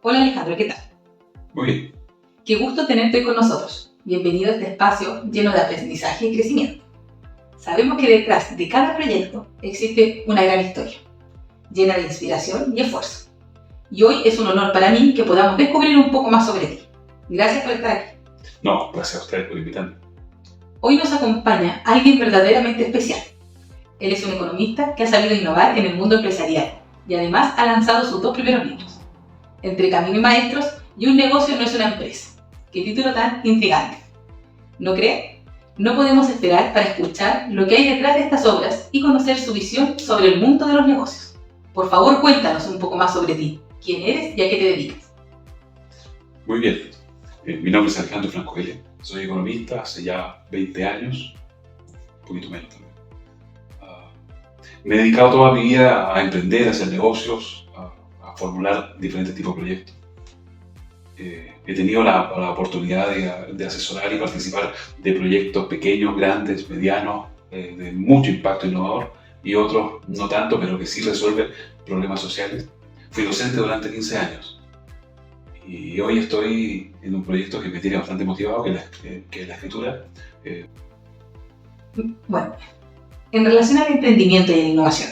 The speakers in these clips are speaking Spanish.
Hola Alejandro, ¿qué tal? Muy bien. Qué gusto tenerte con nosotros. Bienvenido a este espacio lleno de aprendizaje y crecimiento. Sabemos que detrás de cada proyecto existe una gran historia, llena de inspiración y esfuerzo. Y hoy es un honor para mí que podamos descubrir un poco más sobre ti. Gracias por estar aquí. No, gracias a ustedes por invitarme. Hoy nos acompaña alguien verdaderamente especial. Él es un economista que ha sabido innovar en el mundo empresarial y además ha lanzado sus 2 primeros libros, Entre Camino y Maestros y Un negocio no es una empresa. ¡Qué título tan intrigante! ¿No cree? No podemos esperar para escuchar lo que hay detrás de estas obras y conocer su visión sobre el mundo de los negocios. Por favor, cuéntanos un poco más sobre ti. ¿Quién eres y a qué te dedicas? Muy bien. Mi nombre es Alejandro Francoelle. Soy economista hace ya 20 años, un poquito menos también. Me he dedicado toda mi vida a emprender, a hacer negocios, a formular diferentes tipos de proyectos. He tenido la oportunidad de asesorar y participar de proyectos pequeños, grandes, medianos, de mucho impacto innovador, y otros no tanto, pero que sí resuelven problemas sociales. Fui docente durante 15 años y hoy estoy en un proyecto que me tiene bastante motivado, que es la escritura. Bueno, en relación al emprendimiento y a la innovación,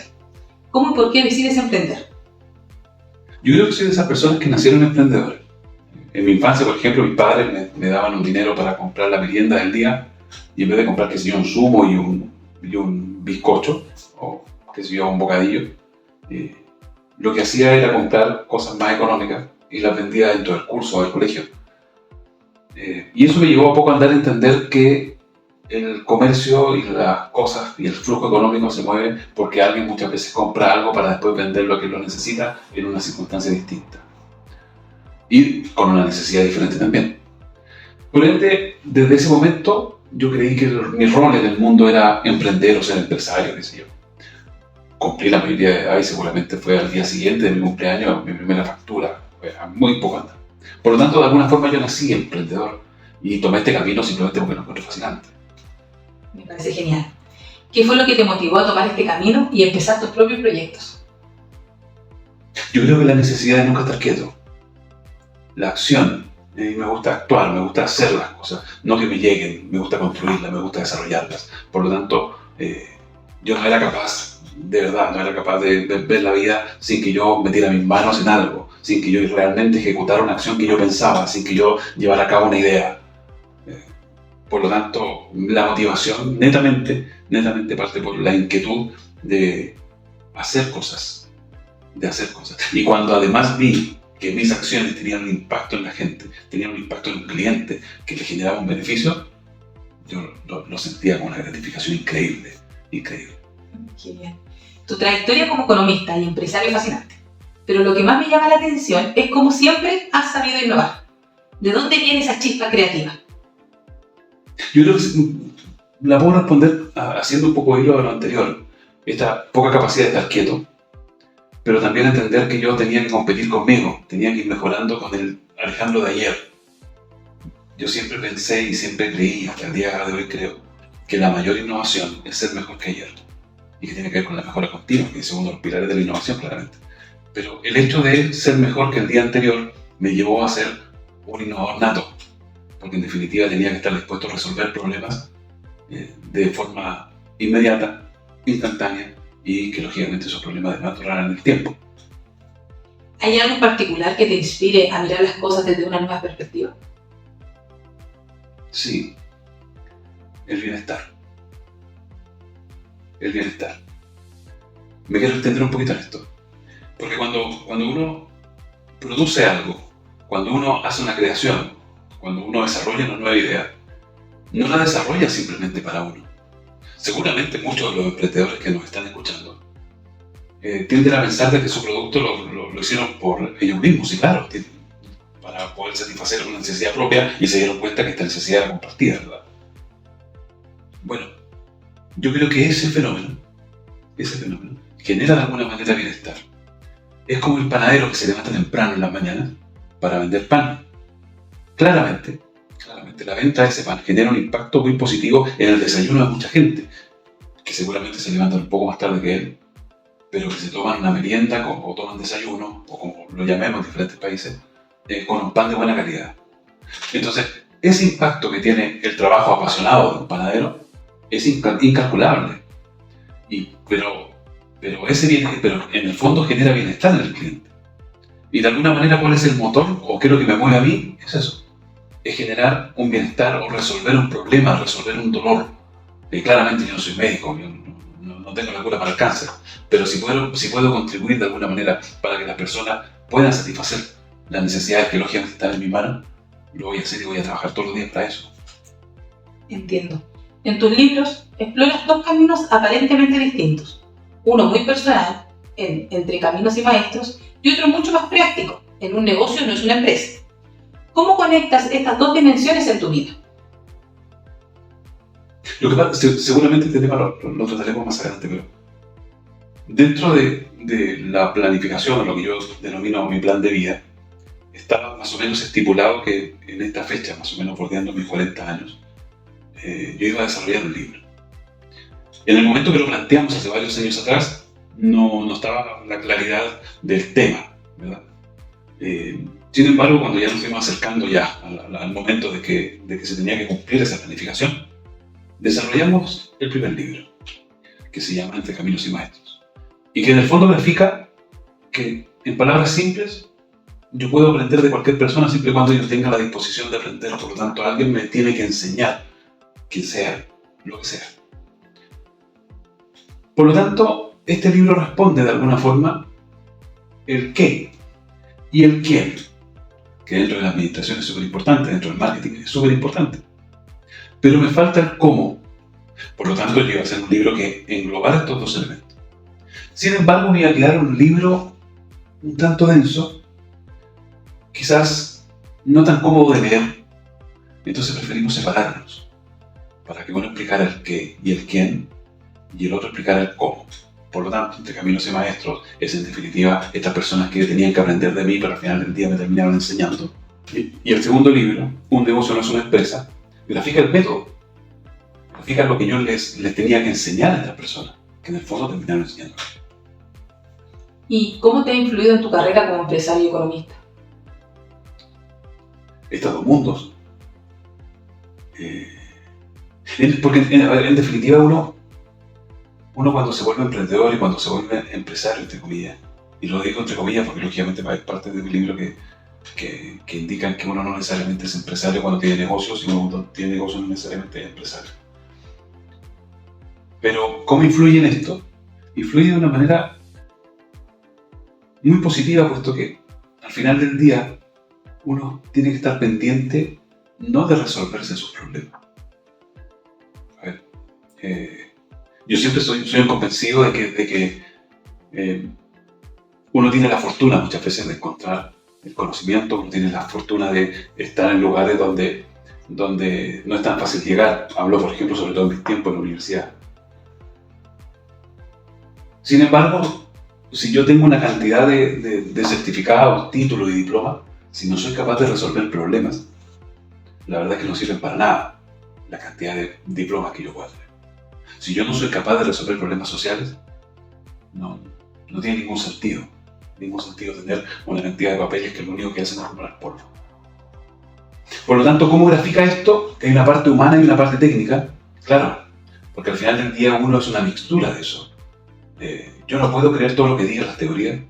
¿cómo y por qué decides emprender? Yo creo que soy de esas personas que nacieron emprendedores. En mi infancia, por ejemplo, mis padres me daban un dinero para comprar la merienda del día, y en vez de comprar, qué sé yo, un zumo y un bizcocho, o qué sé yo, un bocadillo, lo que hacía era comprar cosas más económicas y las vendía dentro del curso o del colegio. Y eso me llevó a poco a dar a entender que el comercio y las cosas y el flujo económico se mueven porque alguien muchas veces compra algo para después venderlo a quien lo necesita en una circunstancia distinta. Y con una necesidad diferente también. Por ende, desde ese momento yo creí que mi rol en el mundo era emprender o ser empresario, qué sé yo. Cumplí la mayoría de edad y seguramente fue al día siguiente de mi cumpleaños mi primera factura, era muy poco antes. Por lo tanto, de alguna forma yo nací emprendedor y tomé este camino simplemente porque lo encuentro fascinante. Me parece genial. ¿Qué fue lo que te motivó a tomar este camino y empezar tus propios proyectos? Yo creo que la necesidad de nunca estar quieto. La acción. Me gusta actuar, me gusta hacer las cosas, no que me lleguen, me gusta construirlas, me gusta desarrollarlas. Por lo tanto, yo no era capaz, de verdad, no era capaz de ver la vida sin que yo metiera mis manos en algo, sin que yo realmente ejecutara una acción que yo pensaba, sin que yo llevara a cabo una idea. Por lo tanto, la motivación netamente parte por la inquietud de hacer cosas, Y cuando además vi que mis acciones tenían un impacto en la gente, tenían un impacto en un cliente, que le generaba un beneficio, yo lo sentía con una gratificación increíble. Genial. Tu trayectoria como economista y empresario es fascinante, pero lo que más me llama la atención es cómo siempre has sabido innovar. ¿De dónde viene esa chispa creativa? Yo creo que la puedo responder haciendo un poco hilo de lo anterior. Esta poca capacidad de estar quieto, pero también entender que yo tenía que competir conmigo, tenía que ir mejorando con el Alejandro de ayer. Yo siempre pensé y siempre creí, hasta el día de hoy creo, que la mayor innovación es ser mejor que ayer, y que tiene que ver con la mejora continua, que es uno de los pilares de la innovación, claramente. Pero el hecho de ser mejor que el día anterior me llevó a ser un innovador nato, porque en definitiva tenía que estar dispuesto a resolver problemas de forma inmediata, instantánea, y que lógicamente esos problemas además duraran el tiempo. ¿Hay algo en particular que te inspire a mirar las cosas desde una nueva perspectiva? Sí, el bienestar. Me quiero extender un poquito en esto, porque cuando uno produce algo, cuando uno hace una creación, cuando uno desarrolla una nueva idea, no la desarrolla simplemente para uno. Seguramente muchos de los emprendedores que nos están escuchando tienden a pensar de que su producto lo hicieron por ellos mismos, y claro, para poder satisfacer una necesidad propia, y se dieron cuenta que esta necesidad era compartida, ¿verdad? Bueno, yo creo que ese fenómeno genera de alguna manera bienestar. Es como el panadero que se levanta temprano en las mañanas para vender pan. Claramente la venta de ese pan genera un impacto muy positivo en el desayuno de mucha gente, que seguramente se levantan un poco más tarde que él, pero que se toman una merienda o toman desayuno, o como lo llamemos en diferentes países, con un pan de buena calidad. Entonces, ese impacto que tiene el trabajo apasionado de un panadero es incalculable. Pero en el fondo genera bienestar en el cliente. Y de alguna manera, ¿cuál es el motor o qué es lo que me mueve a mí? Es eso. Es generar un bienestar o resolver un problema, resolver un dolor. Claramente yo no soy médico, yo no tengo la cura para el cáncer, pero si puedo contribuir de alguna manera para que las personas puedan satisfacer las necesidades que lógicamente están en mi mano, lo voy a hacer y voy a trabajar todos los días para eso. Entiendo. En tus libros exploras dos caminos aparentemente distintos. Uno muy personal, Entre Caminos y Maestros, y otro mucho más práctico, En un negocio no es una empresa. ¿Cómo conectas estas dos dimensiones en tu vida? Lo que pasa, seguramente este tema lo trataremos más adelante, pero dentro de la planificación, o lo que yo denomino mi plan de vida, estaba más o menos estipulado que en esta fecha, más o menos bordeando mis 40 años, yo iba a desarrollar un libro. En el momento que lo planteamos hace varios años atrás, no estaba la claridad del tema, ¿verdad? Sin embargo, cuando ya nos fuimos acercando ya al momento de que se tenía que cumplir esa planificación, desarrollamos el primer libro, que se llama Entre Caminos y Maestros, y que en el fondo grafica que, en palabras simples, yo puedo aprender de cualquier persona siempre y cuando yo tenga la disposición de aprender. Por lo tanto, alguien me tiene que enseñar, quien sea, lo que sea. Por lo tanto, este libro responde de alguna forma el qué y el quién, que dentro de la administración es súper importante, dentro del marketing es súper importante. Pero me falta el cómo. Por lo tanto, yo iba a hacer un libro que englobara estos dos elementos. Sin embargo, me iba a quedar un libro un tanto denso, quizás no tan cómodo de leer. Entonces preferimos separarlos, para que uno explicara el qué y el quién, y el otro explicara el cómo. Por lo tanto, Entre Caminos y Maestros es en definitiva estas personas que tenían que aprender de mí, pero al final del día me terminaron enseñando. Y el segundo libro, Un negocio no es una empresa, grafica el método, grafica lo que yo les tenía que enseñar a estas personas, que en el fondo terminaron enseñando. ¿Y cómo te ha influido en tu carrera como empresario y economista? Estos dos mundos. Porque en definitiva uno cuando se vuelve emprendedor y cuando se vuelve empresario, entre comillas, y lo digo entre comillas porque lógicamente hay parte de mi libro que indican que uno no necesariamente es empresario cuando tiene negocios, y uno cuando tiene negocios no necesariamente es empresario. Pero ¿cómo influye en esto? Influye de una manera muy positiva, puesto que al final del día uno tiene que estar pendiente no de resolverse sus problemas. A ver, yo siempre soy un convencido de que uno tiene la fortuna muchas veces de encontrar el conocimiento, uno tiene la fortuna de estar en lugares donde no es tan fácil llegar. Hablo, por ejemplo, sobre todo en mis tiempos en la universidad. Sin embargo, si yo tengo una cantidad de certificados, títulos y diplomas, si no soy capaz de resolver problemas, la verdad es que no sirven para nada la cantidad de diplomas que yo pueda tener. Si yo no soy capaz de resolver problemas sociales, no tiene ningún sentido tener una cantidad de papeles que lo único que hacen es acumular polvo. Por lo tanto, ¿cómo grafica esto? Que hay una parte humana y una parte técnica. Claro, porque al final del día uno es una mixtura de eso. Yo no puedo creer todo lo que digan las teorías,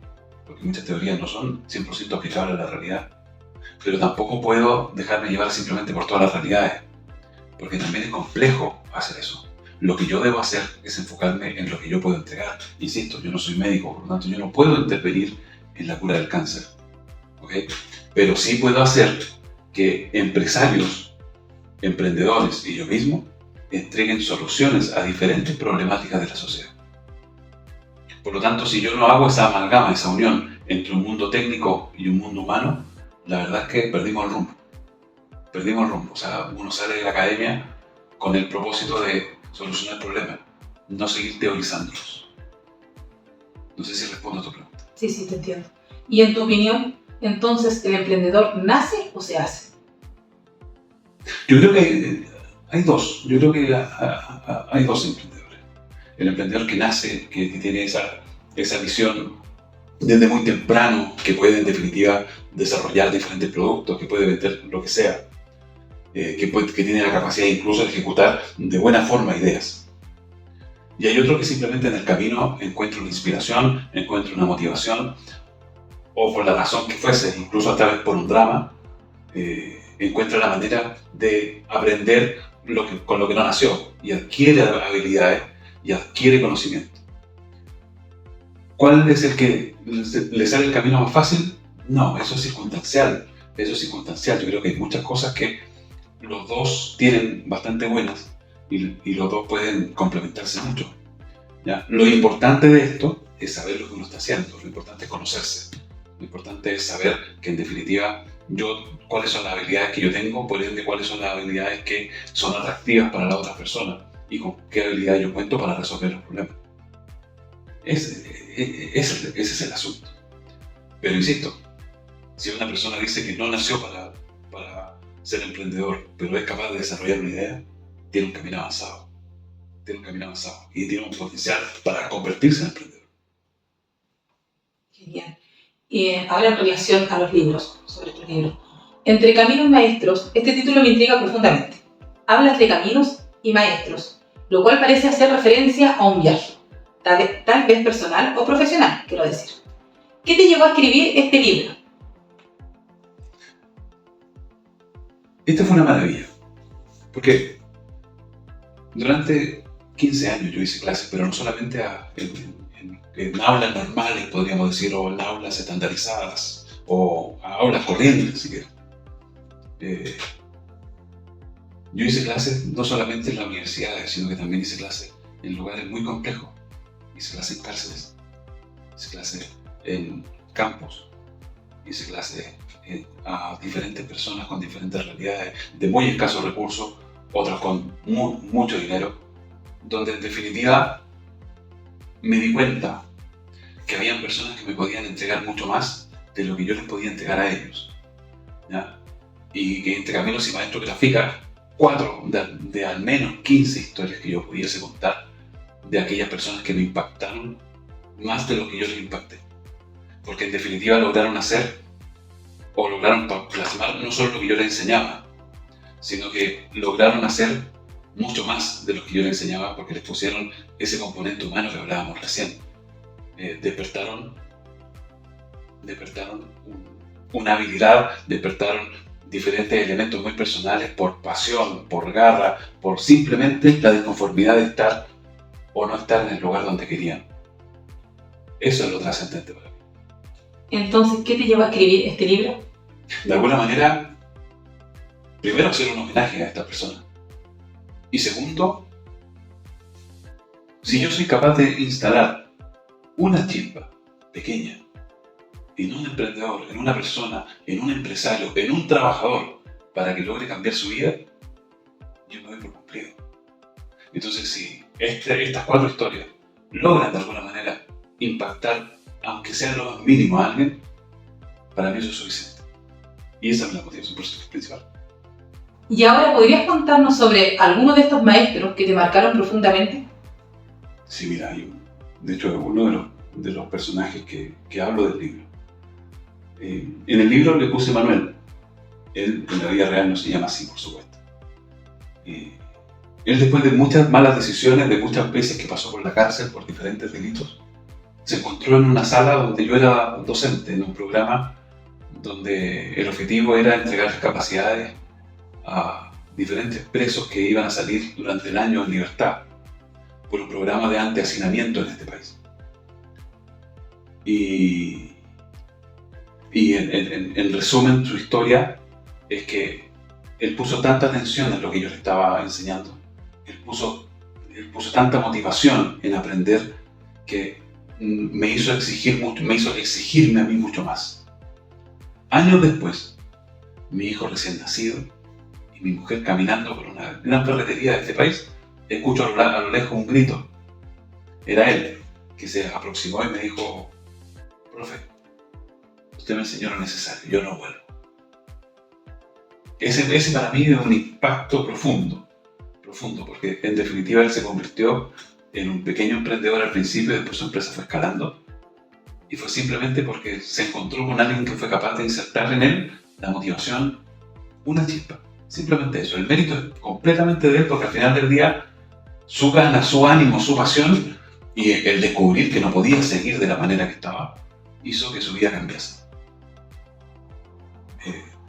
porque muchas teorías no son 100% aplicables a la realidad, pero tampoco puedo dejarme llevar simplemente por todas las realidades, porque también es complejo hacer eso. Lo que yo debo hacer es enfocarme en lo que yo puedo entregar. Insisto, yo no soy médico, por lo tanto yo no puedo intervenir en la cura del cáncer, ¿okay? Pero sí puedo hacer que empresarios, emprendedores y yo mismo entreguen soluciones a diferentes problemáticas de la sociedad. Por lo tanto, si yo no hago esa amalgama, esa unión entre un mundo técnico y un mundo humano, la verdad es que perdimos el rumbo. O sea, uno sale de la academia con el propósito de solucionar problemas, no seguir teorizándolos. No sé si respondo a tu pregunta. Sí, te entiendo. Y en tu opinión, entonces, ¿el emprendedor nace o se hace? Yo creo que hay dos. Yo creo que hay dos emprendedores. El emprendedor que nace, que tiene esa visión desde muy temprano, que puede en definitiva desarrollar diferentes productos, que puede vender lo que sea, que tiene la capacidad incluso de ejecutar de buena forma ideas. Y hay otro que simplemente en el camino encuentra una inspiración, encuentra una motivación, o por la razón que fuese, incluso hasta vez por un drama, encuentra la manera de aprender con lo que no nació, y adquiere habilidades y adquiere conocimiento. ¿Cuál es el que le sale el camino más fácil? No, eso es circunstancial. Yo creo que hay muchas cosas que los dos tienen bastante buenas y los dos pueden complementarse mucho, ¿ya? Lo importante de esto es saber lo que uno está haciendo, lo importante es conocerse, lo importante es saber que en definitiva cuáles son las habilidades que yo tengo, por ende cuáles son las habilidades que son atractivas para la otra persona y con qué habilidad yo cuento para resolver los problemas. Ese es el asunto. Pero insisto, si una persona dice que no nació para ser emprendedor, pero es capaz de desarrollar una idea, tiene un camino avanzado. Y tiene un potencial para convertirse en emprendedor. Genial. Y ahora en relación a los libros, sobre tu libro. Entre caminos y maestros, este título me intriga profundamente. Hablas de caminos y maestros, lo cual parece hacer referencia a un viaje, tal vez personal o profesional, quiero decir. ¿Qué te llevó a escribir este libro? Esta fue una maravilla, porque durante 15 años yo hice clases, pero no solamente en aulas normales, podríamos decir, o en aulas estandarizadas, o aulas corrientes, si quieres. Yo hice clases no solamente en las universidades, sino que también hice clases en lugares muy complejos. Hice clases en cárceles, hice clases en campos, hice clases a diferentes personas con diferentes realidades, de muy escasos recursos, otras con mucho dinero, donde en definitiva me di cuenta que habían personas que me podían entregar mucho más de lo que yo les podía entregar a ellos, ¿ya? Y que entre Caminos y Maestros Gráfica, 4 de al menos 15 historias que yo pudiese contar de aquellas personas que me impactaron más de lo que yo les impacté, porque en definitiva lograron plasmar no solo lo que yo les enseñaba, sino que lograron hacer mucho más de lo que yo les enseñaba, porque les pusieron ese componente humano que hablábamos recién. Despertaron una habilidad, despertaron diferentes elementos muy personales por pasión, por garra, por simplemente la disconformidad de estar o no estar en el lugar donde querían. Eso es lo trascendente para mí. Entonces, ¿qué te llevó a escribir este libro? De alguna manera, primero hacer un homenaje a esta persona. Y segundo, si yo soy capaz de instalar una chispa pequeña en un emprendedor, en una persona, en un empresario, en un trabajador, para que logre cambiar su vida, yo me doy por cumplido. Entonces, si estas 4 historias logran de alguna manera impactar, aunque sea lo más mínimo a alguien, para mí eso es suficiente. Y esa es la motivación principal. Y ahora, ¿podrías contarnos sobre alguno de estos maestros que te marcaron profundamente? Sí, mira, de hecho, uno de los personajes que hablo del libro. En el libro le puse Manuel. Él en la vida real no se llama así, por supuesto. Él, después de muchas malas decisiones, de muchas veces que pasó por la cárcel por diferentes delitos, se encontró en una sala donde yo era docente, en un programa donde el objetivo era entregar capacidades a diferentes presos que iban a salir durante el año en libertad por un programa de antihacinamiento en este país. Y en resumen, su historia es que él puso tanta atención en lo que yo le estaba enseñando, él puso tanta motivación en aprender que me hizo exigirme a mí mucho más. Años después, mi hijo recién nacido y mi mujer caminando por una gran ferretería de este país, escucho a lo lejos un grito. Era él, que se aproximó y me dijo: profe, usted me enseñó lo necesario, yo no vuelvo. Ese para mí es un impacto profundo, porque en definitiva él se convirtió en un pequeño emprendedor al principio, después su empresa fue escalando y fue simplemente porque se encontró con alguien que fue capaz de insertar en él la motivación, una chispa. Simplemente eso. El mérito es completamente de él, porque al final del día su gana, su ánimo, su pasión y el descubrir que no podía seguir de la manera que estaba, hizo que su vida cambiase.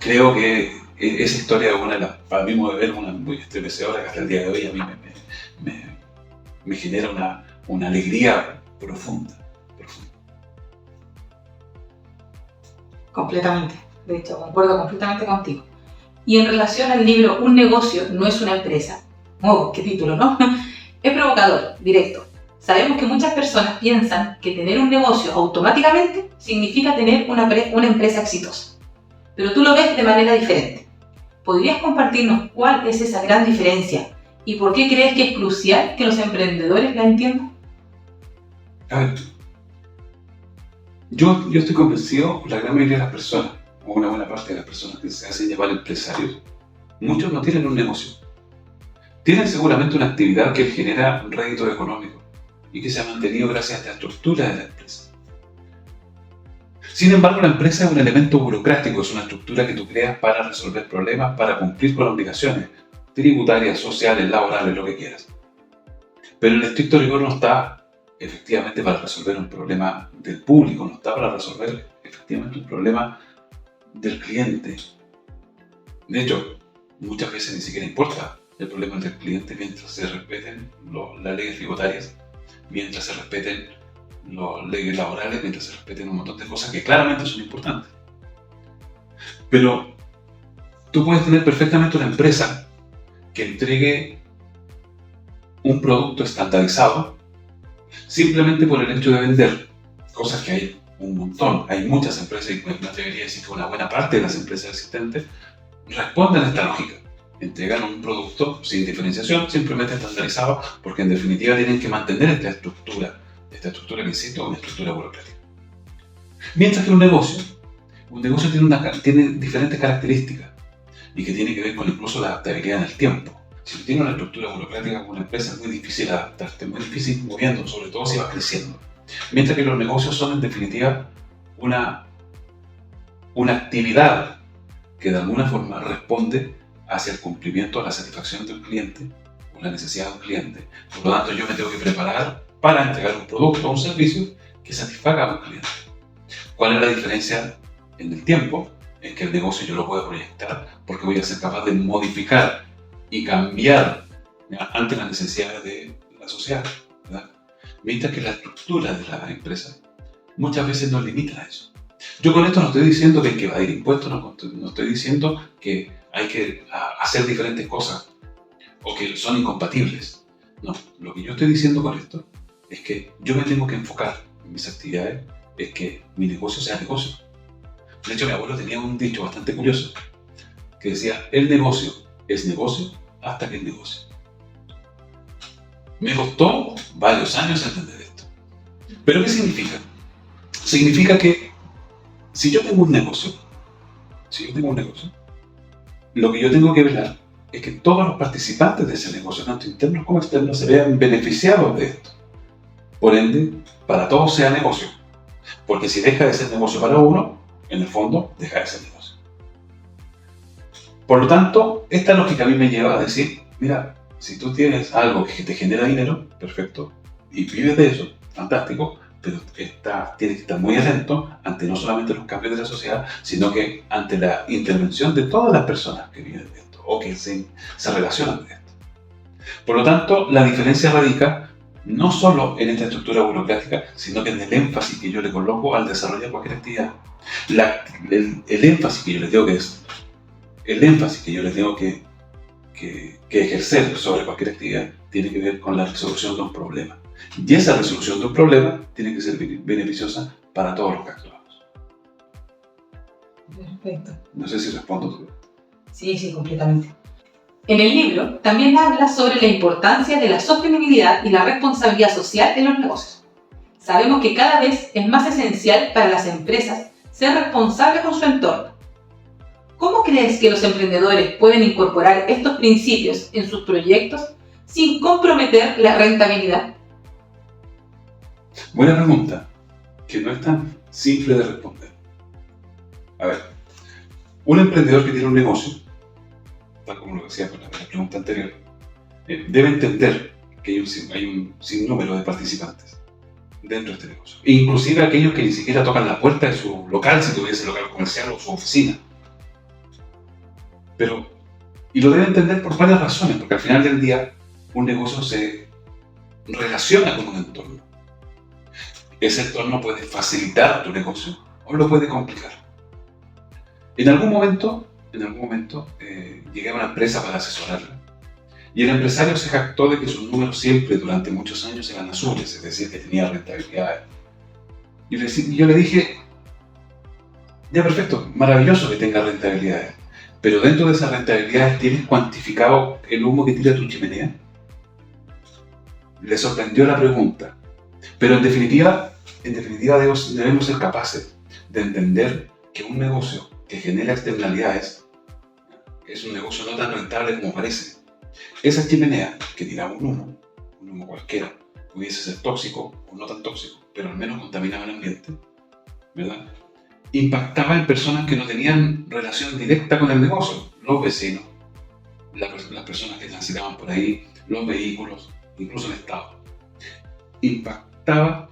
Creo que esa historia es una de las, para mí, una muy estremecedora, que hasta el día de hoy a mí me genera una alegría profunda. Completamente. De hecho, concuerdo completamente contigo. Y en relación al libro Un negocio no es una empresa, oh, qué título, ¿no? Es provocador, directo. Sabemos que muchas personas piensan que tener un negocio automáticamente significa tener una empresa exitosa. Pero tú lo ves de manera diferente. ¿Podrías compartirnos cuál es esa gran diferencia y por qué crees que es crucial que los emprendedores la entiendan? A ver, yo estoy convencido, la gran mayoría de las personas, o una buena parte de las personas que se hacen llamar empresarios, muchos no tienen un negocio. Tienen seguramente una actividad que genera un rédito económico y que se ha mantenido gracias a la estructura de la empresa. Sin embargo, la empresa es un elemento burocrático, es una estructura que tú creas para resolver problemas, para cumplir con obligaciones tributarias, sociales, laborales, lo que quieras. Pero el estricto rigor no está efectivamente para resolver un problema del público, no está para resolver efectivamente un problema del cliente. De hecho, muchas veces ni siquiera importa el problema del cliente mientras se respeten las leyes tributarias, mientras se respeten las leyes laborales, mientras se respeten un montón de cosas que claramente son importantes. Pero tú puedes tener perfectamente una empresa que entregue un producto estandarizado simplemente por el hecho de vender, cosas que hay un montón. Hay muchas empresas, y me atrevería a decir que una buena parte de las empresas existentes responden a esta lógica. Entregan un producto sin diferenciación, simplemente estandarizado, porque en definitiva tienen que mantener esta estructura que insisto, es una estructura burocrática. Mientras que un negocio tiene diferentes características y que tiene que ver con incluso la adaptabilidad en el tiempo. Si tú tienes una estructura burocrática como una empresa, es muy difícil adaptarte, muy difícil moviendo, sobre todo si vas creciendo. Mientras que los negocios son en definitiva una actividad que de alguna forma responde hacia el cumplimiento de la satisfacción de un cliente o la necesidad de un cliente. Por lo tanto, yo me tengo que preparar para entregar un producto o un servicio que satisfaga a un cliente. ¿Cuál es la diferencia en el tiempo? Es que el negocio yo lo puedo proyectar porque voy a ser capaz de modificar y cambiar ante las necesidades de la sociedad, ¿verdad? Mientras que la estructura de la empresa muchas veces nos limita a eso. Yo con esto no estoy diciendo que hay que evadir impuestos, no estoy diciendo que hay que hacer diferentes cosas o que son incompatibles. No, lo que yo estoy diciendo con esto es que yo me tengo que enfocar en mis actividades, es que mi negocio sea negocio. De hecho, mi abuelo tenía un dicho bastante curioso que decía: el negocio es negocio hasta que es negocio. Me costó varios años entender esto. ¿Pero qué significa? Significa que si yo tengo un negocio, lo que yo tengo que velar es que todos los participantes de ese negocio, tanto internos como externos, se vean beneficiados de esto. Por ende, para todos sea negocio. Porque si deja de ser negocio para uno, en el fondo, deja de ser negocio. Por lo tanto, esta lógica a mí me lleva a decir: mira, si tú tienes algo que te genera dinero, perfecto, y vives de eso, fantástico, pero tienes que estar muy atento ante no solamente los cambios de la sociedad, sino que ante la intervención de todas las personas que viven de esto o que se relacionan de esto. Por lo tanto, la diferencia radica no solo en esta estructura burocrática, sino que en el énfasis que yo le coloco al desarrollar cualquier actividad. El énfasis que yo le tengo que ejercer sobre cualquier actividad tiene que ver con la resolución de un problema. Y esa resolución de un problema tiene que ser beneficiosa para todos los que actuamos. Perfecto. No sé si respondo tú. Sí, completamente. En el libro también habla sobre la importancia de la sostenibilidad y la responsabilidad social en los negocios. Sabemos que cada vez es más esencial para las empresas ser responsables con su entorno. ¿Cómo crees que los emprendedores pueden incorporar estos principios en sus proyectos sin comprometer la rentabilidad? Buena pregunta. que no es tan simple de responder. A ver, un emprendedor que tiene un negocio, tal como lo decía con la pregunta anterior, debe entender que hay un sinnúmero de participantes dentro de este negocio. Inclusive aquellos que ni siquiera tocan la puerta de su local, si tuviese local comercial o su oficina. Y lo debe entender por varias razones, porque al final del día un negocio se relaciona con un entorno. Ese entorno puede facilitar tu negocio o lo puede complicar. En algún momento llegué a una empresa para asesorarla y el empresario se jactó de que sus números siempre durante muchos años eran azules, es decir, que tenía rentabilidad. Y yo le dije, ya perfecto, maravilloso que tenga rentabilidades, pero dentro de esas rentabilidades ¿tienes cuantificado el humo que tira tu chimenea? Le sorprendió la pregunta, pero en definitiva debemos ser capaces de entender que un negocio que genera externalidades es un negocio no tan rentable como parece. Esa chimenea que tiraba un humo cualquiera, pudiese ser tóxico o no tan tóxico, pero al menos contaminaba el ambiente, ¿verdad? Impactaba en personas que no tenían relación directa con el negocio, los vecinos, las personas que transitaban por ahí, los vehículos, incluso el Estado. Impactaba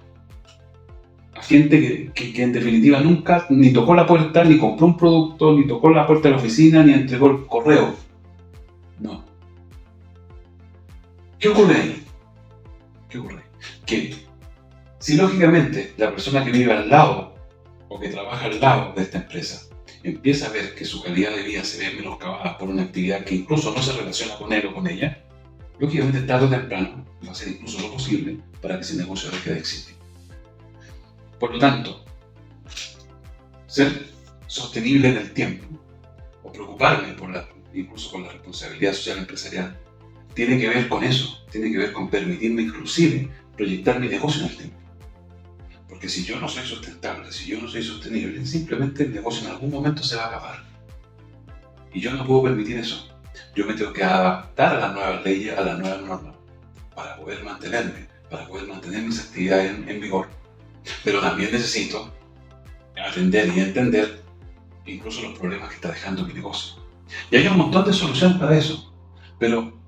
a gente que en definitiva nunca ni tocó la puerta, ni compró un producto, ni tocó la puerta de la oficina, ni entregó el correo. No. ¿Qué ocurre ahí? Que si lógicamente la persona que vive al lado o que trabaja al lado de esta empresa empieza a ver que su calidad de vida se ve menoscabada por una actividad que incluso no se relaciona con él o con ella, lógicamente tarde o temprano va a ser incluso lo posible para que ese negocio deje de existir. Por lo tanto, ser sostenible en el tiempo o preocuparme incluso por la responsabilidad social empresarial tiene que ver con eso, tiene que ver con permitirme inclusive proyectar mi negocio en el tiempo. Porque si yo no soy sustentable, si yo no soy sostenible, simplemente el negocio en algún momento se va a acabar. Y yo no puedo permitir eso. Yo me tengo que adaptar a las nuevas leyes, a las nuevas normas, para poder mantenerme, para poder mantener mis actividades en vigor. Pero también necesito atender y entender incluso los problemas que está dejando mi negocio. Y hay un montón de soluciones para eso, pero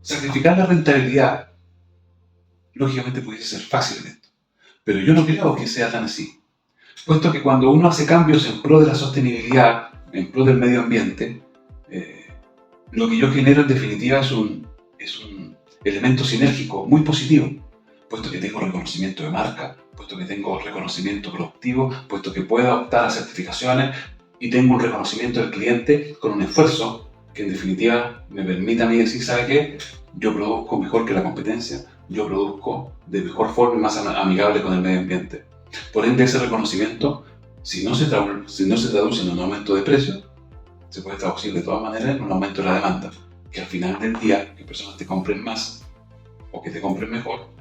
sacrificar la rentabilidad lógicamente pudiese ser fácil en esto, pero yo no creo que sea tan así, puesto que cuando uno hace cambios en pro de la sostenibilidad, en pro del medio ambiente, lo que yo genero en definitiva es un elemento sinérgico muy positivo, puesto que tengo reconocimiento de marca, puesto que tengo reconocimiento productivo, puesto que puedo optar a certificaciones y tengo un reconocimiento del cliente con un esfuerzo que en definitiva me permite a mí decir, ¿sabe qué? Yo produzco mejor que la competencia, yo produzco de mejor forma y más amigable con el medio ambiente. Por ende, ese reconocimiento, si no se traduce en un aumento de precios, se puede traducir de todas maneras en un aumento de la demanda, que al final del día, que personas te compren más o que te compren mejor,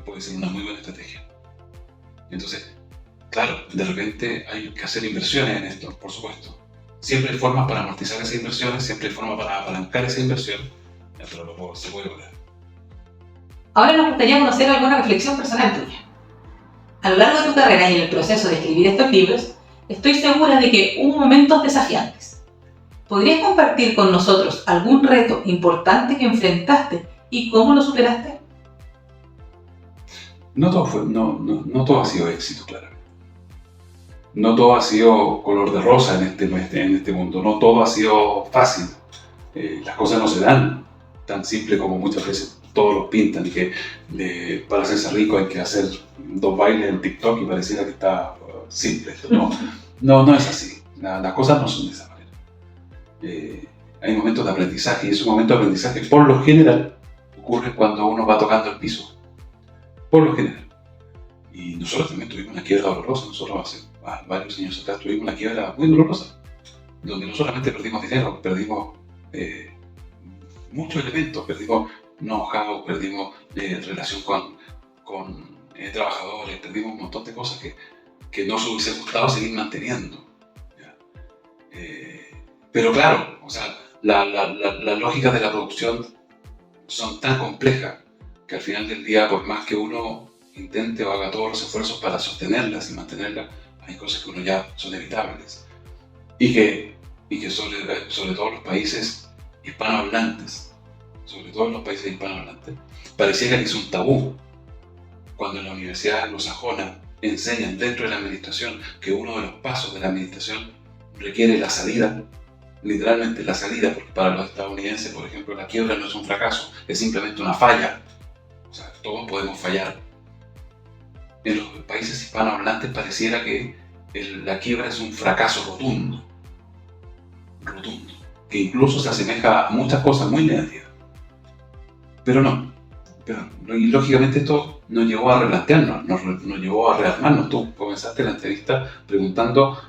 puede ser una muy buena estrategia. Entonces, claro, de repente hay que hacer inversiones en esto, por supuesto. Siempre hay formas para amortizar esas inversiones, siempre hay formas para apalancar esa inversión, pero se puede lograr. Ahora nos gustaría conocer alguna reflexión personal tuya. A lo largo de tu carrera y en el proceso de escribir estos libros, estoy segura de que hubo momentos desafiantes. ¿Podrías compartir con nosotros algún reto importante que enfrentaste y cómo lo superaste? No todo ha sido éxito, claramente. No todo ha sido color de rosa en este mundo. No todo ha sido fácil. Las cosas no se dan tan simple como muchas veces todos los pintan. Y que para hacerse rico hay que hacer 2 bailes en TikTok y pareciera que está simple. No es así. Las cosas no son de esa manera. Hay momentos de aprendizaje y esos momentos de aprendizaje por lo general ocurren cuando uno va tocando el piso. Por lo general. Y nosotros también tuvimos una quiebra dolorosa. Nosotros hace varios años atrás tuvimos una quiebra muy dolorosa, donde no solamente perdimos dinero, perdimos muchos elementos, perdimos know-how, perdimos relación con trabajadores, perdimos un montón de cosas que no se hubiese gustado seguir manteniendo. Pero claro, o sea, las lógicas de la producción son tan complejas que al final del día, por más que uno intente o haga todos los esfuerzos para sostenerlas y mantenerlas, hay cosas que uno ya son evitables. Y que sobre todo los países hispanohablantes, pareciera que es un tabú. Cuando en la universidad anglosajona enseñan dentro de la administración que uno de los pasos de la administración requiere la salida, literalmente la salida, porque para los estadounidenses, por ejemplo, la quiebra no es un fracaso, es simplemente una falla. O sea, todos podemos fallar. En los países hispanohablantes pareciera que la quiebra es un fracaso rotundo, que incluso se asemeja a muchas cosas muy negativas. Pero no. Y lógicamente esto nos llevó a replantearnos, nos llevó a rearmarnos. Tú comenzaste la entrevista preguntando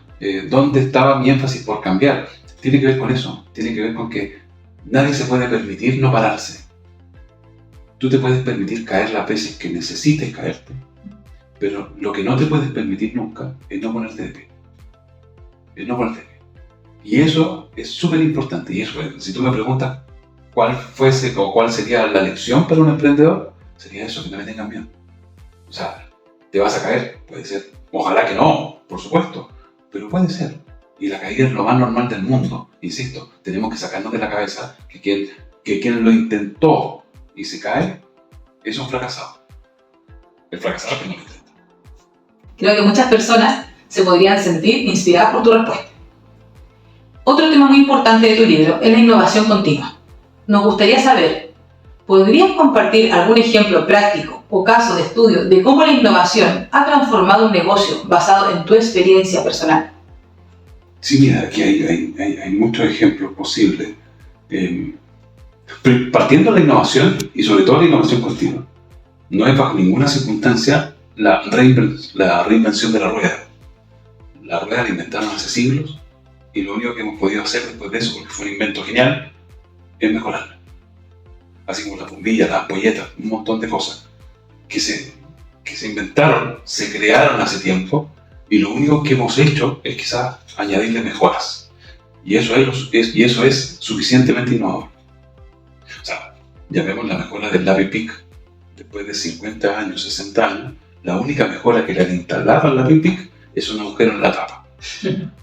dónde estaba mi énfasis por cambiar. Tiene que ver con eso, tiene que ver con que nadie se puede permitir no pararse. Tú te puedes permitir caer las veces que necesites caerte, pero lo que no te puedes permitir nunca es no ponerte de pie. Y eso es súper importante. Y eso, si tú me preguntas cuál sería la lección para un emprendedor, sería eso, que no me tengan miedo. O sea, te vas a caer, puede ser. Ojalá que no, por supuesto, pero puede ser. Y la caída es lo más normal del mundo. Insisto, tenemos que sacarnos de la cabeza que quien lo intentó y se cae es un fracasado. El fracasado que no lo intenta. Creo que muchas personas se podrían sentir inspiradas por tu respuesta. Otro tema muy importante de tu libro es la innovación continua. Nos gustaría saber, ¿podrías compartir algún ejemplo práctico o caso de estudio de cómo la innovación ha transformado un negocio basado en tu experiencia personal? Sí, mira, aquí hay muchos ejemplos posibles. Partiendo de la innovación, y sobre todo la innovación continua, no es bajo ninguna circunstancia la reinvención de la rueda. La rueda la inventaron hace siglos, y lo único que hemos podido hacer después de eso, porque fue un invento genial, es mejorarla. Así como las bombillas, las ampolletas, un montón de cosas que se inventaron, se crearon hace tiempo, y lo único que hemos hecho es quizás añadirle mejoras. Y eso es suficientemente innovador. O sea, ya vemos la mejora del lápiz Bic. Después de 50 años, 60 años, la única mejora que le han instalado al lápiz Bic es un agujero en la tapa.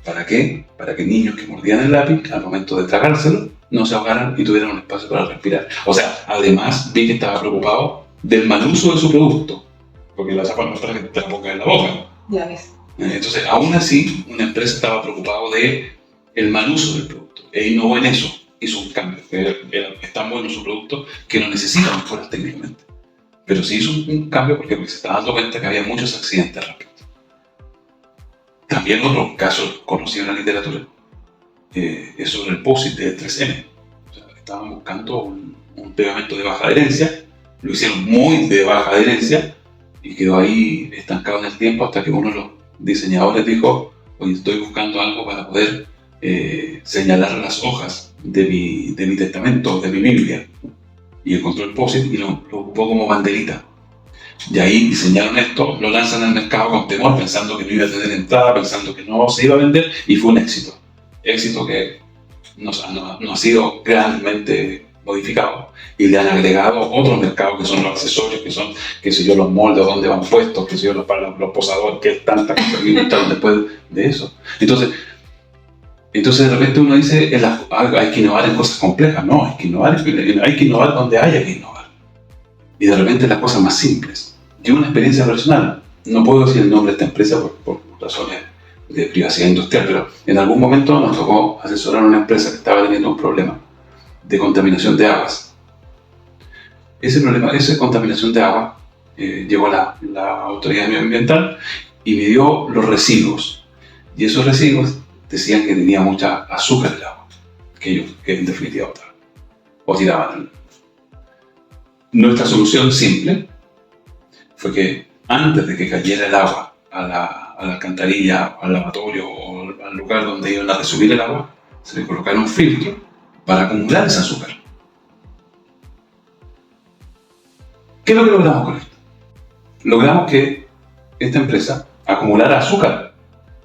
¿Para qué? Para que niños que mordían el lápiz, al momento de tragárselo, no se ahogaran y tuvieran un espacio para respirar. O sea, además, Bic estaba preocupado del mal uso de su producto, porque la tapa no es para que te la pongas en la boca. Ya ves. Entonces, aún así, una empresa estaba preocupada del mal uso del producto e innovó en eso, hizo un cambio. Es tan bueno su producto que no necesita mejorar técnicamente. Pero sí hizo un cambio porque se estaba dando cuenta que había muchos accidentes al respecto. También otro caso conocido en la literatura es sobre el POSIT de 3M. O sea, estaban buscando un pegamento de baja adherencia, lo hicieron muy de baja adherencia y quedó ahí estancado en el tiempo hasta que uno de los diseñadores dijo: oye, estoy buscando algo para poder señalar las hojas de mi testamento, de mi Biblia. Y encontró el POSIT y lo ocupó como banderita. Y ahí diseñaron esto, lo lanzan al mercado con temor, pensando que no iba a tener entrada, pensando que no se iba a vender, y fue un éxito. Éxito que no ha sido realmente modificado. Y le han agregado otros mercados que son los accesorios, que son, qué sé yo, los moldes donde van puestos, qué sé yo, los posadores, que es tanta cosa que inventaron después de eso. Entonces de repente uno dice, hay que innovar en cosas complejas. No, hay que innovar donde haya que innovar. Y de repente las cosas más simples. Yo una experiencia personal, no puedo decir el nombre de esta empresa por razones de privacidad industrial, pero en algún momento nos tocó asesorar a una empresa que estaba teniendo un problema de contaminación de aguas. Esa contaminación de agua llegó a la autoridad medioambiental y midió los residuos. Y esos residuos decían que tenía mucha azúcar el agua, que en definitiva o tiraban. Nuestra solución simple fue que antes de que cayera el agua a la alcantarilla, al lavatorio o al lugar donde iban a resubir el agua, se le colocara un filtro para acumular ese azúcar. ¿Qué es lo que logramos con esto? Logramos que esta empresa acumulara azúcar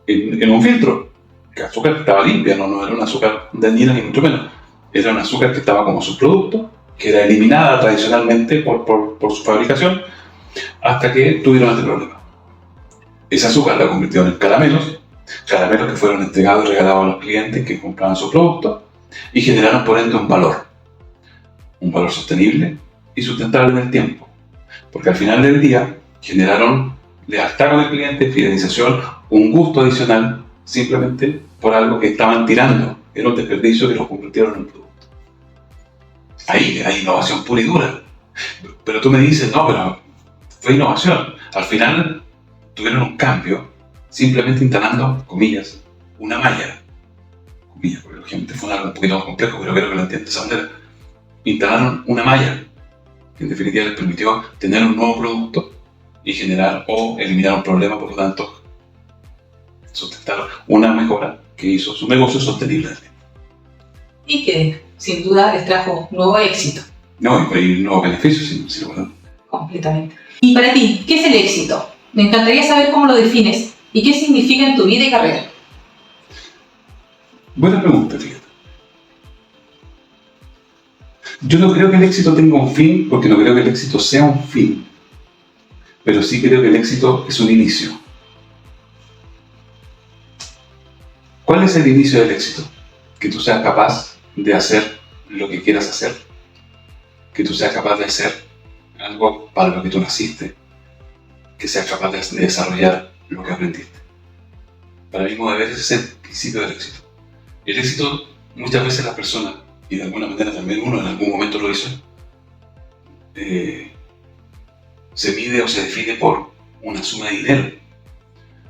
en un filtro. Que azúcar que estaba limpia, no era un azúcar dañina ni mucho menos. Era un azúcar que estaba como subproducto, que era eliminada tradicionalmente por su fabricación, hasta que tuvieron este problema. Ese azúcar la convirtieron en caramelos que fueron entregados y regalados a los clientes que compraban su producto y generaron por ende un valor sostenible y sustentable en el tiempo, porque al final del día generaron lealtad con el cliente, fidelización, un gusto adicional simplemente por algo que estaban tirando, era un desperdicio que los convirtieron en un producto. Ahí hay innovación pura y dura. Pero tú me dices, no, pero fue innovación. Al final tuvieron un cambio simplemente instalando, comillas, una malla. Comillas, porque lógicamente fue algo un poquito más complejo, pero creo que lo entiendes de esa manera. Instalaron una malla que en definitiva les permitió tener un nuevo producto y generar o eliminar un problema, por lo tanto, sustentar una mejora que hizo su negocio sostenible. Y que sin duda les trajo nuevo éxito. No, y nuevos beneficios, sin lugar. Completamente. Y para ti, ¿qué es el éxito? Me encantaría saber cómo lo defines y qué significa en tu vida y carrera. Buena pregunta, fíjate. Yo no creo que el éxito tenga un fin, porque no creo que el éxito sea un fin. Pero sí creo que el éxito es un inicio. ¿Cuál es el inicio del éxito? Que tú seas capaz de hacer lo que quieras hacer. Que tú seas capaz de hacer algo para lo que tú naciste. Que seas capaz de desarrollar lo que aprendiste. Para mí, modo de ver, ese es el principio del éxito. El éxito, muchas veces las personas, y de alguna manera también uno en algún momento lo hizo, se mide o se define por una suma de dinero,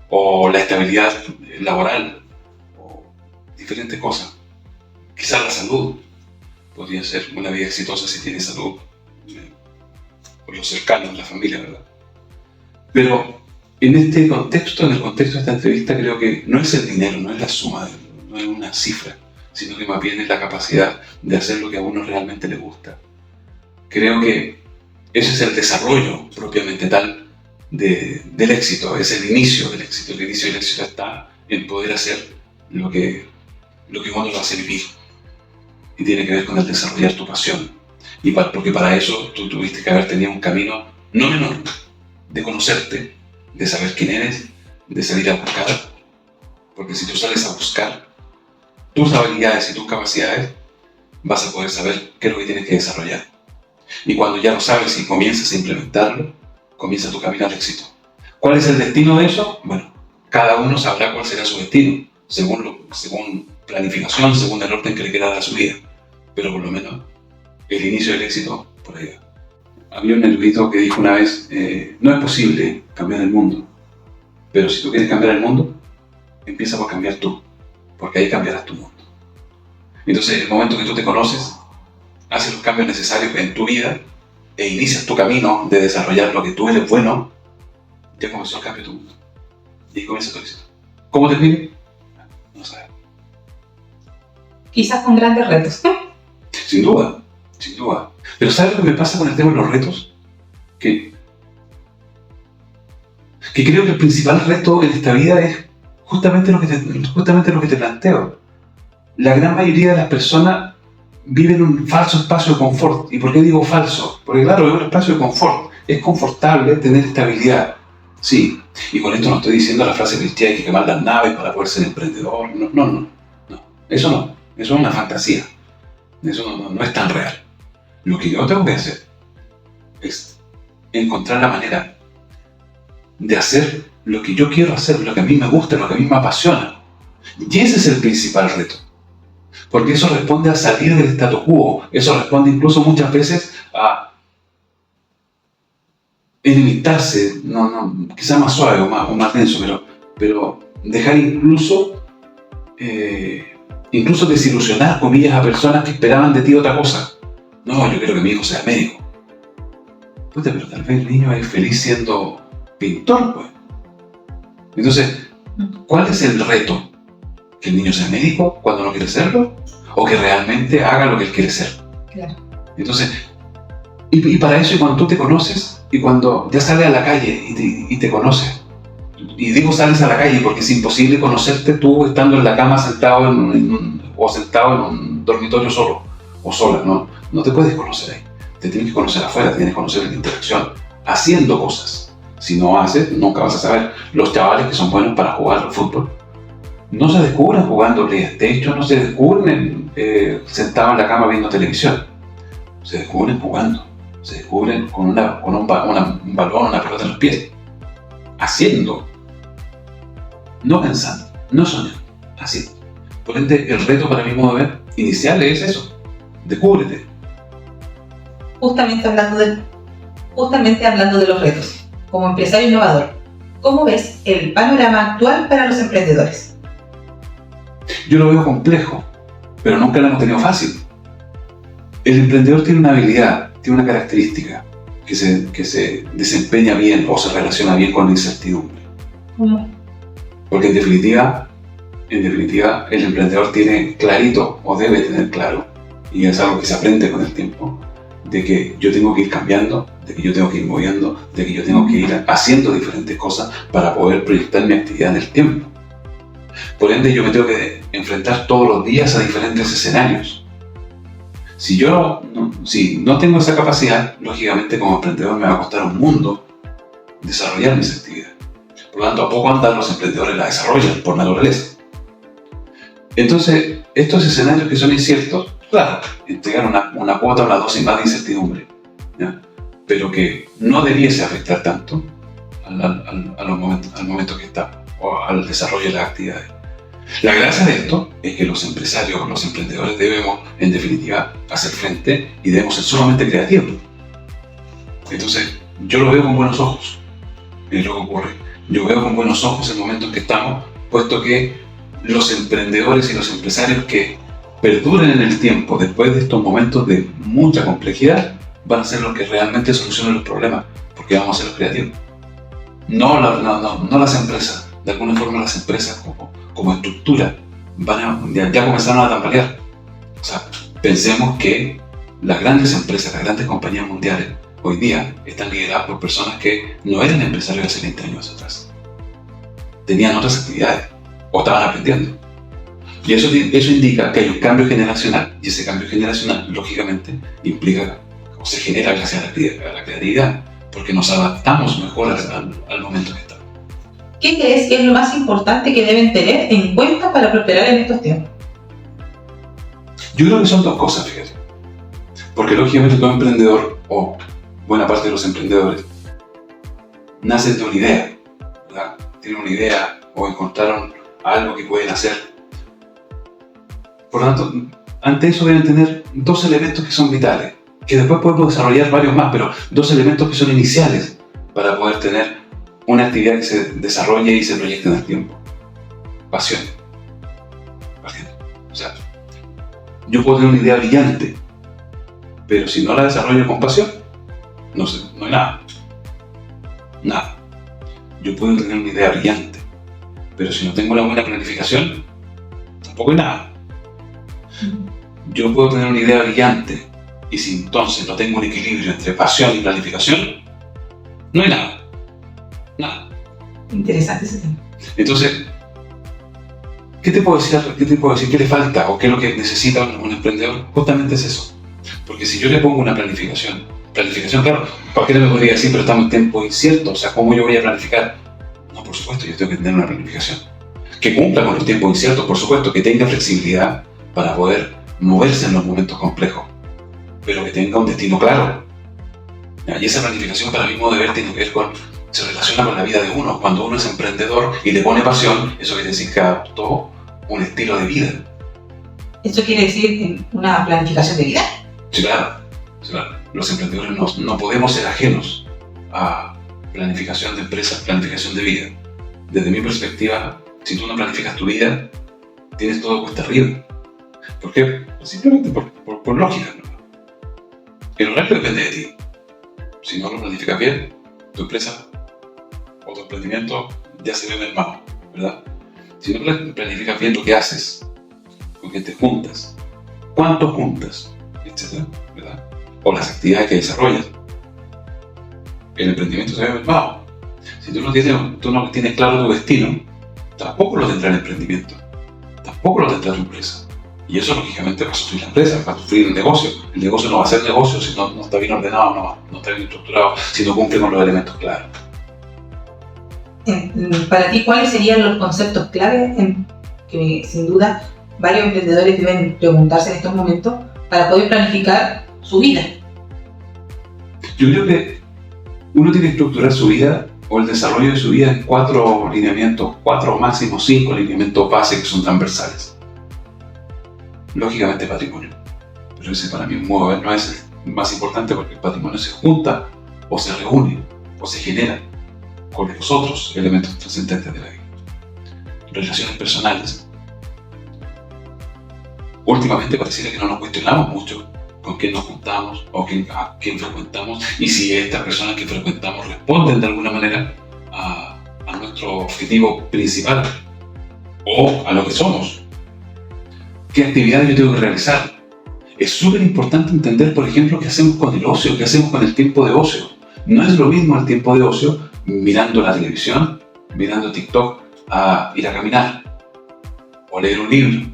o la estabilidad laboral, o diferentes cosas. Quizás la salud podría ser una vida exitosa si tienes salud, por los cercanos, la familia, ¿verdad? Pero en este contexto, en el contexto de esta entrevista, creo que no es el dinero, no es la suma, no es una cifra, sino que más bien es la capacidad de hacer lo que a uno realmente le gusta. Creo que ese es el desarrollo propiamente tal del éxito, es el inicio del éxito. El inicio del éxito está en poder hacer lo que uno lo hace vivir. Y tiene que ver con el desarrollar tu pasión. Porque para eso tú tuviste que haber tenido un camino no menor, de conocerte, de saber quién eres, de salir a buscar. Porque si tú sales a buscar tus habilidades y tus capacidades, vas a poder saber qué es lo que tienes que desarrollar. Y cuando ya lo sabes y comienzas a implementarlo, comienza tu camino al éxito. ¿Cuál es el destino de eso? Bueno, cada uno sabrá cuál será su destino, según planificación, según el orden que le quiera dar a su vida. Pero por lo menos, el inicio del éxito, por ahí va. Había un erudito que dijo una vez, no es posible cambiar el mundo, pero si tú quieres cambiar el mundo, empieza por cambiar tú, porque ahí cambiarás tu mundo. Entonces, el momento que tú te conoces, haces los cambios necesarios en tu vida e inicias tu camino de desarrollar lo que tú eres bueno, ya comenzó el cambio de tu mundo. Y ahí comienza tu éxito. ¿Cómo termine? No sabes. Quizás con grandes retos. Sin duda, sin duda. Pero ¿sabes lo que me pasa con el tema de los retos? Que creo que el principal reto en esta vida es justamente lo que te planteo. La gran mayoría de las personas viven un falso espacio de confort. ¿Y por qué digo falso? Porque claro, es un espacio de confort. Es confortable tener estabilidad. Sí. Y con esto no estoy diciendo la frase cristiana que quemar las naves para poder ser emprendedor. No. Eso no. Eso es una fantasía. Eso no es tan real. Lo que yo tengo que hacer es encontrar la manera de hacer lo que yo quiero hacer, lo que a mí me gusta, lo que a mí me apasiona. Y ese es el principal reto. Porque eso responde a salir del statu quo. Eso responde incluso muchas veces a enemistarse, quizás más suave o más denso, pero dejar incluso desilusionar, comillas, a personas que esperaban de ti otra cosa. No, yo quiero que mi hijo sea médico. Puta, pero tal vez el niño es feliz siendo pintor, pues. Entonces, ¿cuál es el reto? ¿Que el niño sea médico cuando no quiere serlo? ¿O que realmente haga lo que él quiere ser? Claro. Entonces, y para eso, y cuando tú te conoces, y cuando ya sales a la calle y te conoces, y digo sales a la calle porque es imposible conocerte tú estando en la cama sentado en un dormitorio solo o sola, no te puedes conocer ahí. Te tienes que conocer afuera, tienes que conocer en la interacción. haciendo cosas. Si no haces, nunca vas a saber. Los chavales que son buenos para jugar al fútbol no se descubren jugando PlayStation, no se descubren sentados en la cama viendo televisión. Se descubren jugando, se descubren con un balón, una pelota en los pies, haciendo, no pensando, no soñando, haciendo. Por ende, el reto para mi modo de ver inicial es eso: descúbrete. Justamente hablando de los retos, como empresario innovador, ¿cómo ves el panorama actual para los emprendedores? Yo lo veo complejo, pero nunca lo hemos tenido fácil. El emprendedor tiene una habilidad, tiene una característica que se desempeña bien o se relaciona bien con la incertidumbre. ¿Cómo? Porque en definitiva, el emprendedor tiene clarito, o debe tener claro, y es algo que se aprende con el tiempo, de que yo tengo que ir cambiando, de que yo tengo que ir moviendo, de que yo tengo que ir haciendo diferentes cosas para poder proyectar mi actividad en el tiempo. Por ende, yo me tengo que enfrentar todos los días a diferentes escenarios. Si no tengo esa capacidad, lógicamente como emprendedor me va a costar un mundo desarrollar mis actividades. Por lo tanto, a poco andar los emprendedores la desarrollan por naturaleza. Entonces, estos escenarios que son inciertos, claro, entregan una cuota, una dosis más de incertidumbre, ¿ya? Pero que no debiese afectar tanto al momento que está, o al desarrollo de las actividades. La gracia de esto es que los empresarios, los emprendedores debemos, en definitiva, hacer frente y debemos ser sumamente creativos. Entonces, yo lo veo con buenos ojos, es lo que ocurre. Yo veo con buenos ojos el momento en que estamos, puesto que los emprendedores y los empresarios que perduren en el tiempo después de estos momentos de mucha complejidad van a ser los que realmente solucionen los problemas, porque vamos a ser los creativos. No las empresas. De alguna forma las empresas como estructura ya comenzaron a tambalear. O sea, pensemos que las grandes empresas, las grandes compañías mundiales hoy día están lideradas por personas que no eran empresarios hace 20 años atrás. Tenían otras actividades o estaban aprendiendo. Y eso indica que hay un cambio generacional, y ese cambio generacional lógicamente implica o se genera gracias a la creatividad, porque nos adaptamos mejor al momento que estamos. ¿Qué crees que es lo más importante que deben tener en cuenta para prosperar en estos tiempos? Yo creo que son dos cosas, fíjate. Porque lógicamente todo emprendedor, o buena parte de los emprendedores, nacen de una idea, ¿verdad? Tienen una idea o encontraron algo que pueden hacer. Por lo tanto, ante eso deben tener dos elementos que son vitales, que después podemos desarrollar varios más, pero dos elementos que son iniciales para poder tener una actividad que se desarrolle y se proyecte en el tiempo. Pasión. O sea, yo puedo tener una idea brillante, pero si no la desarrollo con pasión, no hay nada. Nada. Yo puedo tener una idea brillante, pero si no tengo una buena planificación, tampoco hay nada. Yo puedo tener una idea brillante, y si entonces no tengo un equilibrio entre pasión y planificación, no hay nada. Nada. Interesante ese tema. Entonces, ¿qué te puedo decir? ¿Qué le falta o qué es lo que necesita un emprendedor? Justamente es eso. Porque si yo le pongo una planificación, claro, cualquiera me podría decir, pero estamos en tiempo incierto, o sea, ¿cómo yo voy a planificar? No, por supuesto, yo tengo que tener una planificación que cumpla con los tiempos inciertos, por supuesto, que tenga flexibilidad para poder moverse en los momentos complejos, pero que tenga un destino claro. Y esa planificación, para mi modo de ver, tiene que ver se relaciona con la vida de uno. Cuando uno es emprendedor y le pone pasión, eso quiere decir que adoptó un estilo de vida. ¿Eso quiere decir una planificación de vida? Sí, claro. Los emprendedores no podemos ser ajenos a planificación de empresas, planificación de vida. Desde mi perspectiva, si tú no planificas tu vida, tienes todo cuesta arriba. ¿Por qué? Simplemente por lógica, ¿no? El resto depende de ti. Si no lo planificas bien, tu empresa o tu emprendimiento ya se ve mermado, ¿verdad? Si no planificas bien lo que haces, con quién te juntas, cuánto juntas, etcétera, ¿verdad? O las actividades que desarrollas, el emprendimiento se ve mermado. Si tú no tienes claro tu destino, tampoco lo tendrá el emprendimiento, tampoco lo tendrá tu empresa. Y eso, lógicamente, va a sufrir la empresa, va a sufrir el negocio. El negocio no va a ser negocio si no está bien ordenado, no está bien estructurado, si no cumple con los elementos claros. Para ti, ¿cuáles serían los conceptos clave que sin duda varios emprendedores deben preguntarse en estos momentos para poder planificar su vida? Yo creo que uno tiene que estructurar su vida o el desarrollo de su vida en 4 lineamientos, 4 o máximo 5 lineamientos base que son transversales. Lógicamente patrimonio, pero ese para mí un modo de ver no es el más importante, porque el patrimonio se junta o se reúne o se genera con los otros elementos trascendentes de la vida. Relaciones personales. Últimamente pareciera que no nos cuestionamos mucho con quién nos juntamos o a quién frecuentamos, y si estas personas que frecuentamos responden de alguna manera a nuestro objetivo principal o a lo que somos. ¿Qué actividades yo tengo que realizar? Es súper importante entender, por ejemplo, qué hacemos con el ocio, qué hacemos con el tiempo de ocio. No es lo mismo el tiempo de ocio mirando la televisión, mirando TikTok, a ir a caminar o leer un libro.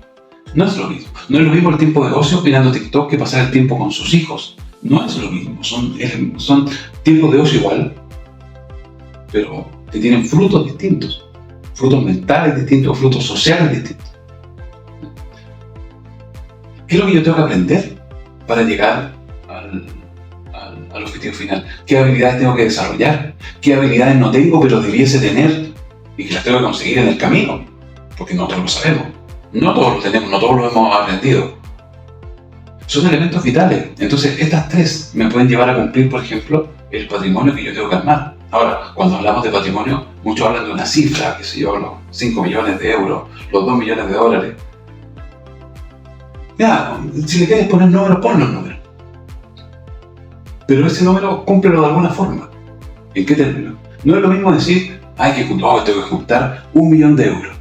No es lo mismo. No es lo mismo el tiempo de ocio mirando TikTok que pasar el tiempo con sus hijos. No es lo mismo. Son tiempos de ocio igual, pero que tienen frutos distintos. Frutos mentales distintos, frutos sociales distintos. ¿Qué es lo que yo tengo que aprender para llegar al objetivo final? ¿Qué habilidades tengo que desarrollar? ¿Qué habilidades no tengo pero debiese tener y que las tengo que conseguir en el camino? Porque no todos lo sabemos, no todos lo tenemos, no todos lo hemos aprendido. Son elementos vitales. Entonces estas 3 me pueden llevar a cumplir, por ejemplo, el patrimonio que yo tengo que armar. Ahora, cuando hablamos de patrimonio, muchos hablan de una cifra, qué sé yo, los 5 millones de euros, los 2 millones de dólares. Ya, si le quieres poner números, pon los números. Pero ese número, cúmplelo de alguna forma. ¿En qué términos? No es lo mismo decir, tengo que juntar 1 millón de euros.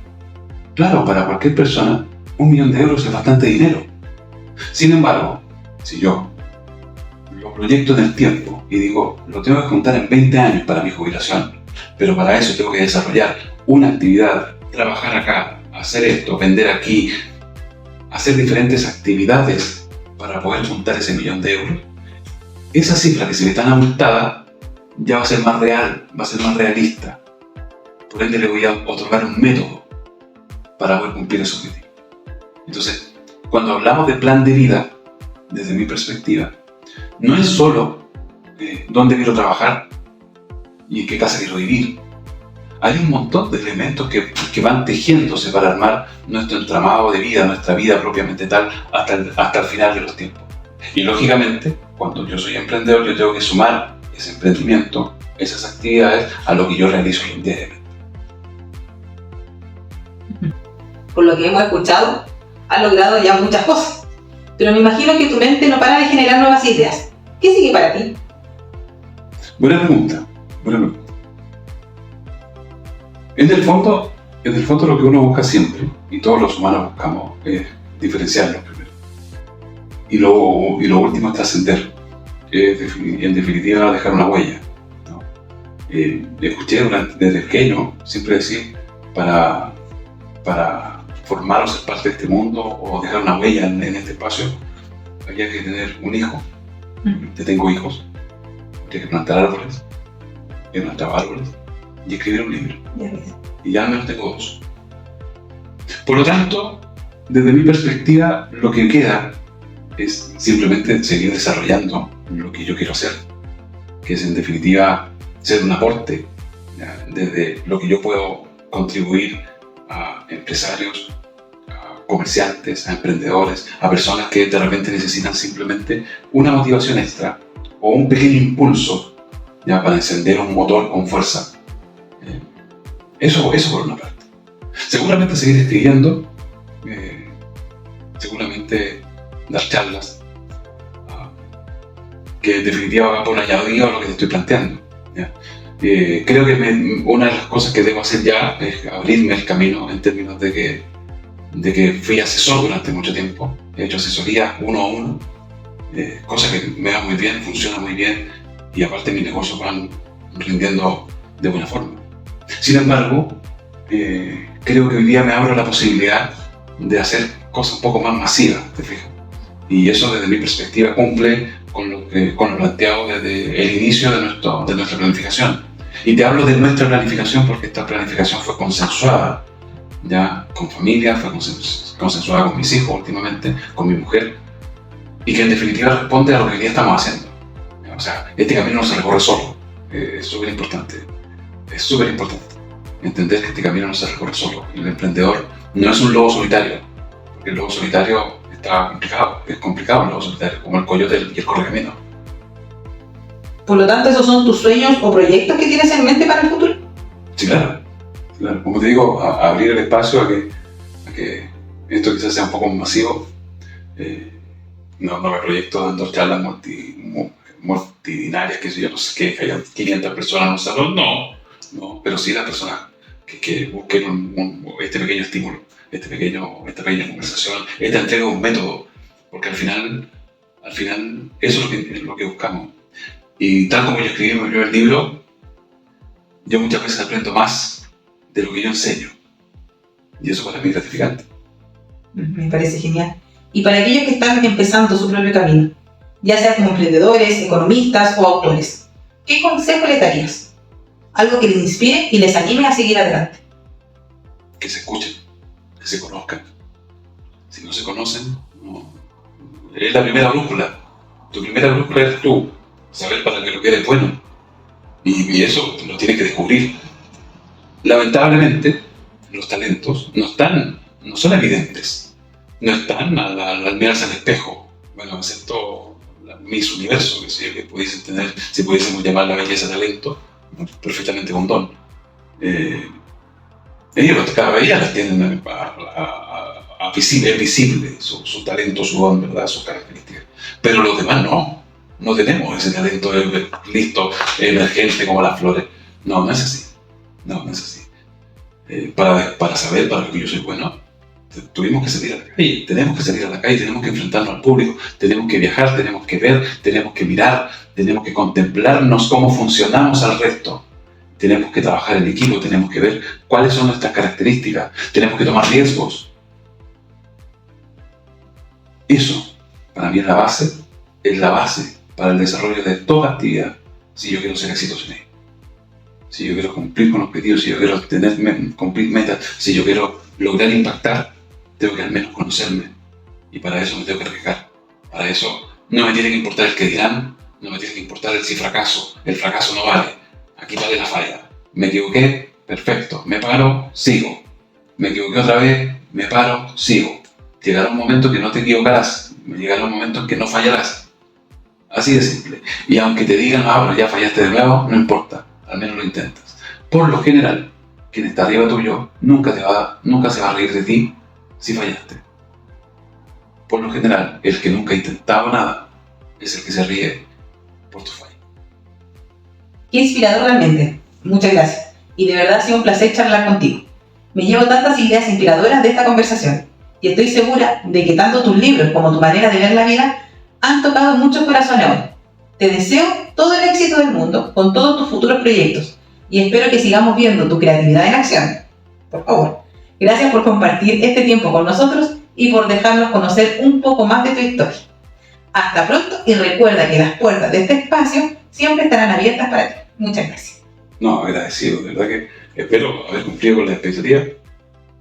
Claro, para cualquier persona, 1 millón de euros es bastante dinero. Sin embargo, si yo lo proyecto en el tiempo y digo, lo tengo que juntar en 20 años para mi jubilación, pero para eso tengo que desarrollar una actividad, trabajar acá, hacer esto, vender aquí, hacer diferentes actividades para poder juntar ese 1 millón de euros, esa cifra que se ve tan abultada ya va a ser más real, va a ser más realista. Por ende le voy a otorgar un método para poder cumplir ese objetivo. Entonces, cuando hablamos de plan de vida, desde mi perspectiva, no es solo dónde quiero trabajar y en qué casa quiero vivir. Hay un montón de elementos que van tejiéndose para armar nuestro entramado de vida, nuestra vida propiamente tal, hasta el final de los tiempos. Y lógicamente, cuando yo soy emprendedor, yo tengo que sumar ese emprendimiento, esas actividades, a lo que yo realizo diariamente. Por lo que hemos escuchado, has logrado ya muchas cosas. Pero me imagino que tu mente no para de generar nuevas ideas. ¿Qué sigue para ti? Buena pregunta. En el fondo lo que uno busca siempre, y todos los humanos buscamos, es diferenciarnos primero. Y lo último es trascender, en definitiva dejar una huella, ¿no? Escuché desde pequeño siempre decir, para formar o ser parte de este mundo o dejar una huella en este espacio, había que tener un hijo. Yo tengo hijos, habría que plantar árboles, he plantado árboles y escribir un libro. Y ya al menos tengo 2. Por lo tanto, desde mi perspectiva, lo que queda es simplemente seguir desarrollando lo que yo quiero hacer, que es en definitiva ser un aporte, ¿ya? Desde lo que yo puedo contribuir a empresarios, a comerciantes, a emprendedores, a personas que de repente necesitan simplemente una motivación extra o un pequeño impulso, ¿ya? Para encender un motor con fuerza. Eso por una parte. Seguramente seguir escribiendo, seguramente dar charlas, que en definitiva va por añadido a lo que te estoy planteando, ¿ya? Creo que una de las cosas que debo hacer ya es abrirme el camino en términos de que fui asesor durante mucho tiempo. He hecho asesorías 1 a 1, cosa que me va muy bien, funciona muy bien, y aparte mis negocios van rindiendo de buena forma. Sin embargo, creo que hoy día me abro la posibilidad de hacer cosa un poco más masiva, ¿te fijas? Y eso desde mi perspectiva cumple con lo planteado desde el inicio de nuestra planificación. Y te hablo de nuestra planificación porque esta planificación fue consensuada ya con familia, fue consensuada con mis hijos últimamente, con mi mujer, y que en definitiva responde a lo que hoy día estamos haciendo. O sea, este camino no se recorre solo. Es súper importante. Es súper importante entender que este camino no se recorre solo. El emprendedor no es un lobo solitario, porque el lobo solitario está complicado. Es complicado el lobo solitario, como el coyote y el correcamino. Por lo tanto, ¿esos son tus sueños o proyectos que tienes en mente para el futuro? Sí, claro. Como te digo, abrir el espacio a que esto quizás sea un poco masivo. No me proyecto dando charlas multitudinarias, que yo no sé qué, que haya 500 personas en un salón, no, pero sí las personas que busquen este pequeño estímulo, esta pequeña conversación, esta entrega de un método, porque al final eso es lo que buscamos. Y tal como yo escribí en mi primer libro, yo muchas veces aprendo más de lo que yo enseño. Y eso para mí es gratificante. Me parece genial. Y para aquellos que están empezando su propio camino, ya sea como emprendedores, economistas o autores, ¿qué consejo les darías? Algo que les inspire y les anime a seguir adelante. Que se escuchen, que se conozcan. Si no se conocen, no. Es la primera brújula. Tu primera brújula eres tú. Saber para qué lo que eres bueno. Y eso lo tienes que descubrir. Lamentablemente, los talentos no son evidentes. No están al mirarse al espejo. Bueno, excepto Miss Universo, que pudiesen tener, si pudiésemos llamar la belleza talento, perfectamente con don. Cada vez las tienen es visible su talento, su don, ¿verdad? Sus características. Pero los demás no tenemos ese talento listo, emergente como las flores. No es así. No es así. Para saber para lo que yo soy bueno, tuvimos que salir a la calle, tenemos que salir a la calle, tenemos que enfrentarnos al público, tenemos que viajar, tenemos que ver, tenemos que mirar, tenemos que contemplarnos cómo funcionamos al resto, tenemos que trabajar en equipo, tenemos que ver cuáles son nuestras características, tenemos que tomar riesgos. Eso, para mí, es la base para el desarrollo de toda actividad, si yo quiero ser exitoso en ello. Si yo quiero cumplir con objetivos, si yo quiero cumplir metas, si yo quiero lograr impactar, tengo que al menos conocerme. Y para eso me tengo que arriesgar. Para eso no me tiene que importar el que dirán, no me tiene que importar el si fracaso. El fracaso no vale. Aquí vale la falla. Me equivoqué, perfecto. Me paro, sigo. Me equivoqué otra vez, me paro, sigo. Llegará un momento que no te equivocarás. Llegará un momento en que no fallarás. Así de simple. Y aunque te digan, pero ya fallaste de nuevo, no importa. Al menos lo intentas. Por lo general, quien está arriba tuyo nunca se va a reír de ti si fallaste. Por lo general, el que nunca ha intentado nada es el que se ríe por tu fallo. Qué inspirador realmente. Muchas gracias. Y de verdad ha sido un placer charlar contigo. Me llevo tantas ideas inspiradoras de esta conversación y estoy segura de que tanto tus libros como tu manera de ver la vida han tocado muchos corazones hoy. Te deseo todo el éxito del mundo con todos tus futuros proyectos y espero que sigamos viendo tu creatividad en acción. Por favor, gracias por compartir este tiempo con nosotros y por dejarnos conocer un poco más de tu historia. Hasta pronto y recuerda que las puertas de este espacio siempre estarán abiertas para ti. Muchas gracias. No, agradecido, de verdad que espero haber cumplido con la expectativa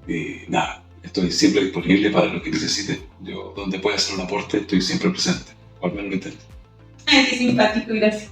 y nada, estoy siempre disponible para lo que necesite. Yo, donde pueda hacer un aporte, estoy siempre presente, o al menos lo intento. Ay, qué simpático, gracias.